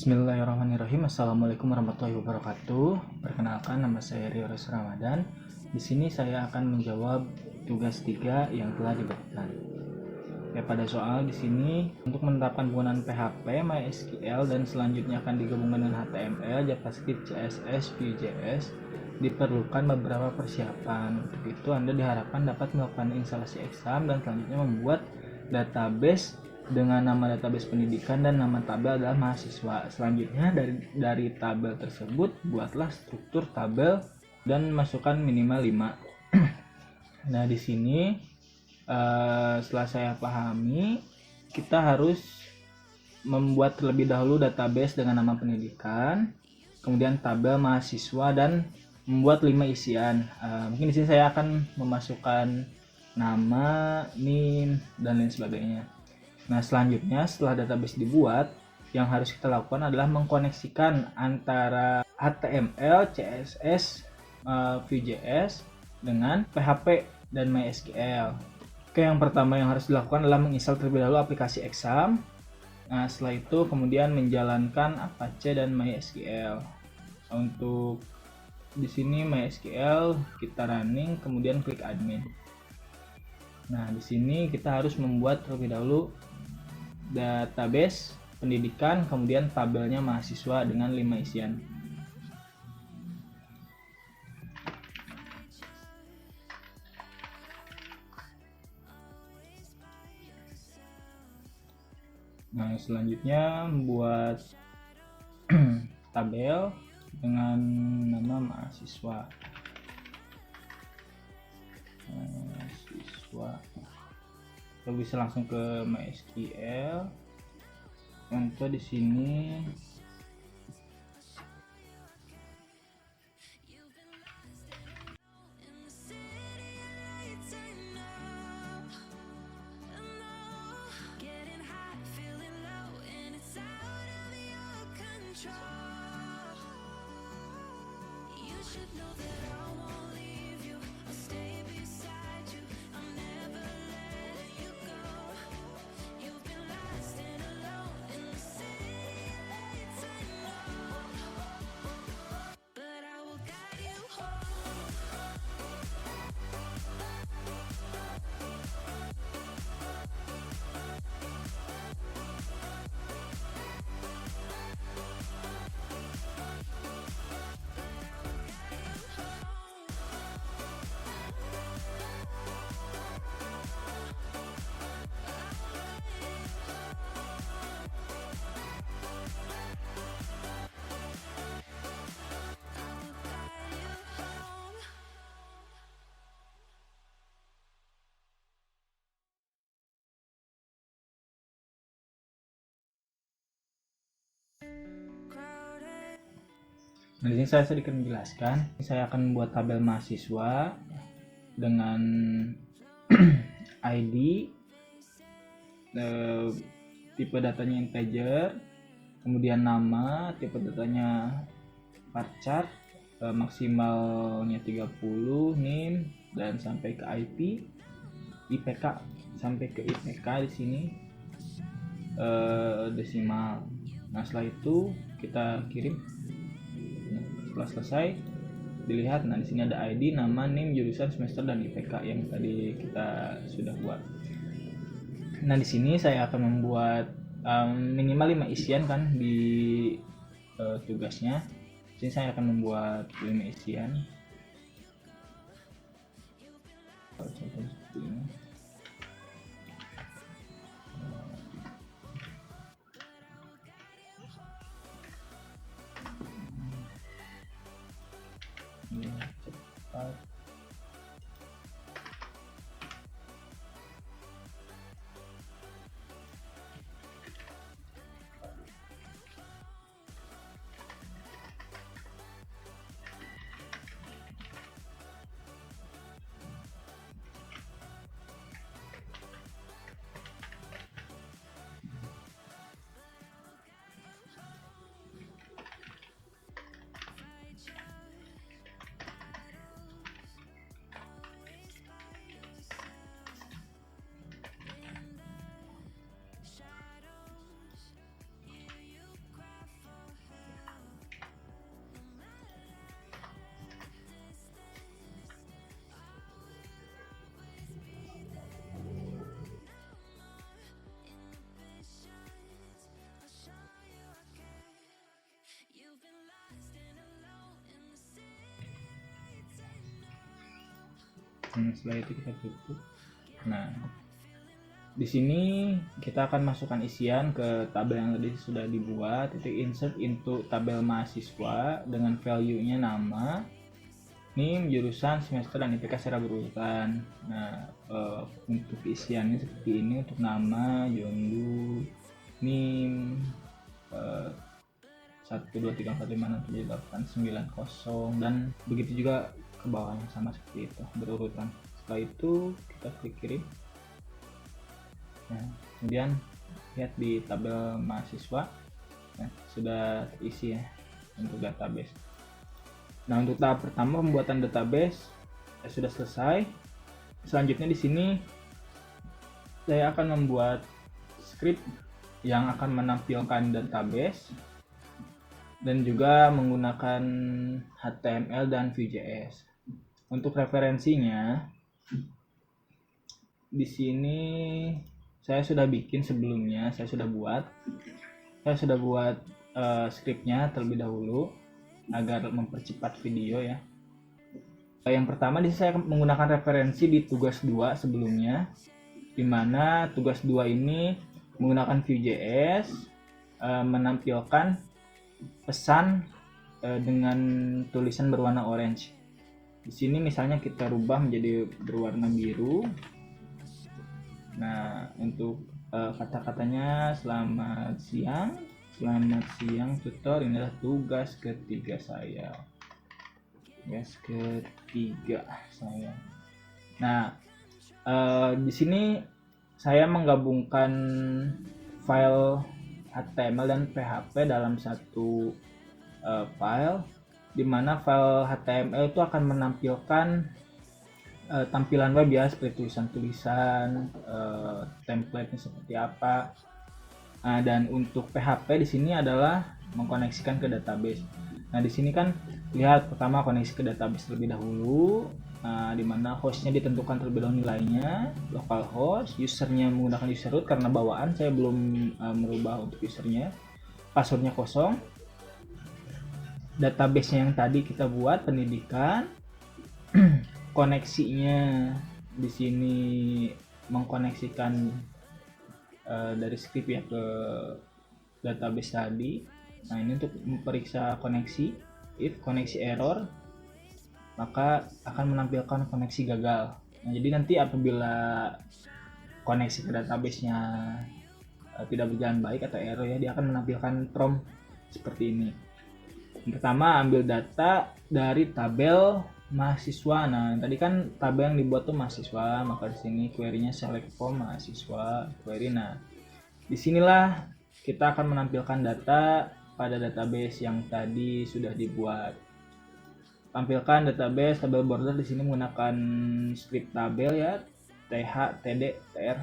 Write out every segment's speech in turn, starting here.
Bismillahirrahmanirrahim. Assalamualaikum warahmatullahi wabarakatuh. Perkenalkan, nama saya Rio Ramadan. Di sini saya akan menjawab tugas 3 yang telah diberikan. Pada soal di sini untuk menerapkan penggunaan PHP, MySQL dan selanjutnya akan digabungkan dengan HTML, JavaScript, CSS, Vue.js diperlukan beberapa persiapan. Untuk itu Anda diharapkan dapat melakukan instalasi exam dan selanjutnya membuat database dengan nama database pendidikan dan nama tabel adalah mahasiswa. Selanjutnya dari tabel tersebut buatlah struktur tabel dan masukkan minimal 5. Nah, di sini setelah saya pahami, kita harus membuat terlebih dahulu database dengan nama pendidikan, kemudian tabel mahasiswa dan membuat 5 isian. Mungkin di sini saya akan memasukkan nama, NIM, dan lain sebagainya. Nah, selanjutnya setelah database dibuat, yang harus kita lakukan adalah mengkoneksikan antara HTML, CSS, Vue.js dengan PHP dan MySQL. Oke, yang pertama yang harus dilakukan adalah menginstal terlebih dahulu aplikasi Exam. Nah, setelah itu kemudian menjalankan Apache dan MySQL. Untuk di sini MySQL kita running, kemudian klik admin. Nah, di sini kita harus membuat terlebih dahulu database pendidikan, kemudian tabelnya mahasiswa dengan 5 isian. Nah, selanjutnya membuat tabel dengan nama mahasiswa. Kita bisa langsung ke MySQL. Contoh di sini Nah, di sini saya sedikit menjelaskan. Saya akan membuat tabel mahasiswa dengan ID, tipe datanya integer, kemudian nama, tipe datanya varchar, maksimalnya 30, NIM, dan sampai ke IP, IPK sampai ke IPK di sini desimal. Nah, setelah itu kita kirim. Setelah selesai dilihat, nah di sini ada ID, nama, NIM, jurusan, semester, dan IPK yang tadi kita sudah buat. Nah, di sini saya akan membuat minimal 5 isian kan di tugasnya. Di sini saya akan membuat 5 isian. Contoh seperti ini. Cepat. Setelah itu kita tutup. Nah, di sini kita akan masukkan isian ke tabel yang tadi sudah dibuat. Titik insert into tabel mahasiswa dengan value-nya nama, NIM, jurusan, semester, dan IPK secara berurutan. Nah, untuk isiannya seperti ini. Untuk nama Yondu, NIM 12345678990, dan begitu juga ke bawahnya sama seperti itu berurutan. Setelah itu kita klik kiri. Nah, kemudian lihat di tabel mahasiswa, nah, sudah terisi ya untuk database. Nah, untuk tahap pertama pembuatan database sudah selesai. Selanjutnya di sini saya akan membuat script yang akan menampilkan database dan juga menggunakan HTML dan Vue.js. Untuk referensinya di sini saya sudah bikin sebelumnya, saya sudah buat scriptnya terlebih dahulu agar mempercepat video ya. Yang pertama di sini saya menggunakan referensi di tugas 2 sebelumnya, dimana tugas 2 ini menggunakan Vue.js menampilkan pesan dengan tulisan berwarna orange. Di sini misalnya kita rubah menjadi berwarna biru. Nah, untuk kata-katanya selamat siang tutor, ini adalah tugas ketiga saya. Nah, di sini saya menggabungkan file HTML dan PHP dalam satu file, di mana file HTML itu akan menampilkan tampilan web ya, seperti tulisan-tulisan, template-nya seperti apa. Nah, dan untuk PHP di sini adalah mengkoneksikan ke database. Nah, di sini kan lihat pertama koneksi ke database terlebih dahulu, di mana hostnya ditentukan terlebih dahulu nilainya, localhost, usernya menggunakan user root karena bawaan saya belum merubah untuk usernya, passwordnya kosong, database yang tadi kita buat pendidikan. Koneksinya di sini mengkoneksikan dari script ya ke database tadi. Nah, ini untuk memeriksa koneksi. If koneksi error, maka akan menampilkan koneksi gagal. Nah, jadi nanti apabila koneksi ke database-nya tidak berjalan baik atau error ya, dia akan menampilkan prompt seperti ini. Yang pertama, ambil data dari tabel mahasiswa. Nah, tadi kan tabel yang dibuat tuh mahasiswa, maka di sini query-nya select from mahasiswa query. Nah, disinilah kita akan menampilkan data pada database yang tadi sudah dibuat. Tampilkan database tabel border di sini menggunakan script tabel ya, th, td, tr.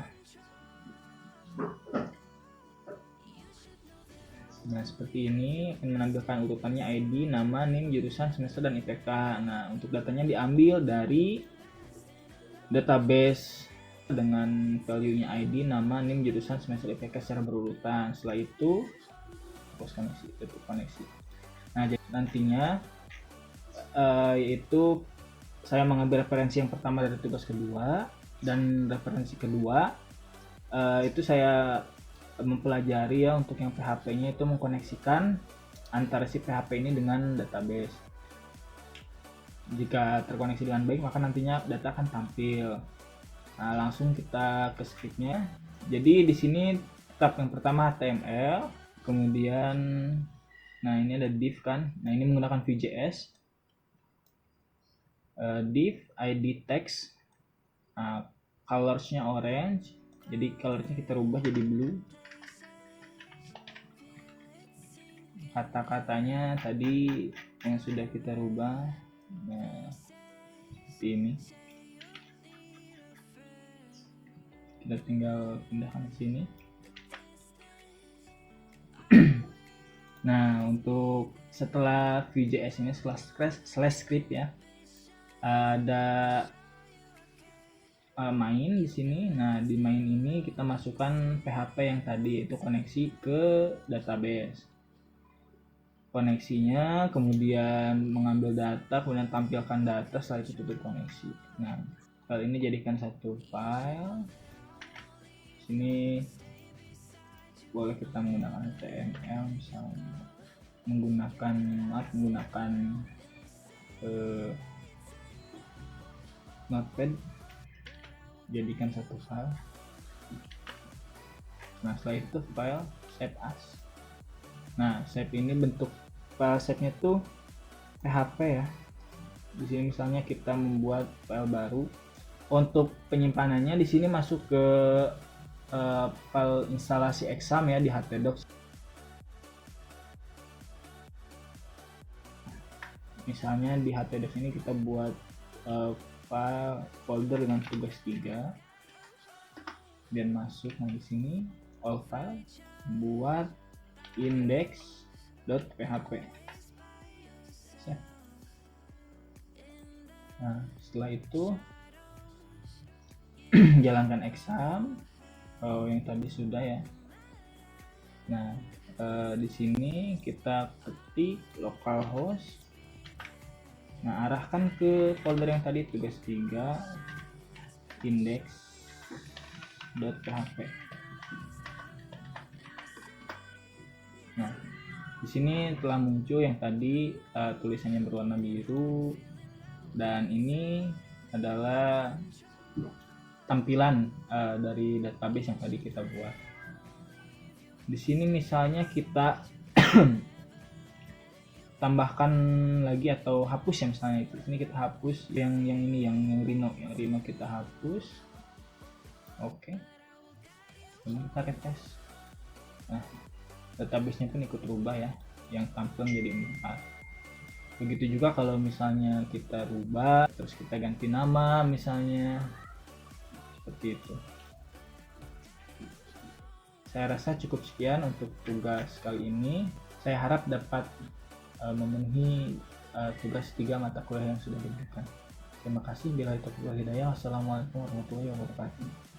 Nah, seperti ini akan menampilkan urutannya ID, nama, NIM, jurusan, semester, dan IPK. Nah, untuk datanya diambil dari database dengan value-nya ID, nama, NIM, jurusan, semester, IPK secara berurutan. Setelah itu tutup koneksi. Nah, jadi nantinya yaitu saya mengambil referensi yang pertama dari tugas kedua, dan referensi kedua itu saya mempelajari ya untuk yang PHP-nya itu mengkoneksikan antara si PHP ini dengan database. Jika terkoneksi dengan baik, maka nantinya data akan tampil. Nah, langsung kita ke script-nya. Jadi di sini tab yang pertama HTML, kemudian nah ini ada div kan. Nah, ini menggunakan Vue.js. Div ID text. Nah, colors-nya orange. Jadi color-nya kita rubah jadi blue. Kata-katanya tadi yang sudah kita rubah, nah seperti ini. Kita tinggal pindahkan ke sini. Nah, untuk setelah Vue.js ini slash script ya, ada main di sini. Nah, di main ini kita masukkan PHP yang tadi itu koneksi ke database. Koneksinya, kemudian mengambil data, kemudian tampilkan data, setelah itu tutup koneksi. Nah, File ini jadikan satu file. Sini boleh kita menggunakan HTML, misalnya menggunakan notepad, jadikan satu file. Nah setelah itu file save as. Nah save ini bentuk file save nya tuh PHP ya. Di sini misalnya kita membuat file baru, untuk penyimpanannya di sini masuk ke file instalasi exam ya di htdocs. Misalnya di htdocs ini kita buat file folder dengan tugas 3 dan masuk. Nah di sini all file, buat index.php. Nah setelah itu jalankan exam. Yang tadi sudah ya. Nah di sini kita ketik localhost. Nah arahkan ke folder yang tadi tugas 3 index.php. Nah di sini telah muncul yang tadi tulisannya berwarna biru, dan ini adalah tampilan dari database yang tadi kita buat. Di sini misalnya kita tambahkan lagi atau hapus ya, misalnya itu. Ini kita hapus yang ini yang Rhino kita hapus. Oke. Kemudian kita refresh. Nah, database-nya pun ikut berubah ya, yang tampil menjadi 4. Begitu juga kalau misalnya kita rubah terus kita ganti nama misalnya, seperti itu. Saya rasa cukup sekian untuk tugas kali ini. Saya harap dapat memenuhi tugas 3 mata kuliah yang sudah diberikan. Terima kasih. Bila itu hidayah. Wassalamualaikum warahmatullahi wabarakatuh.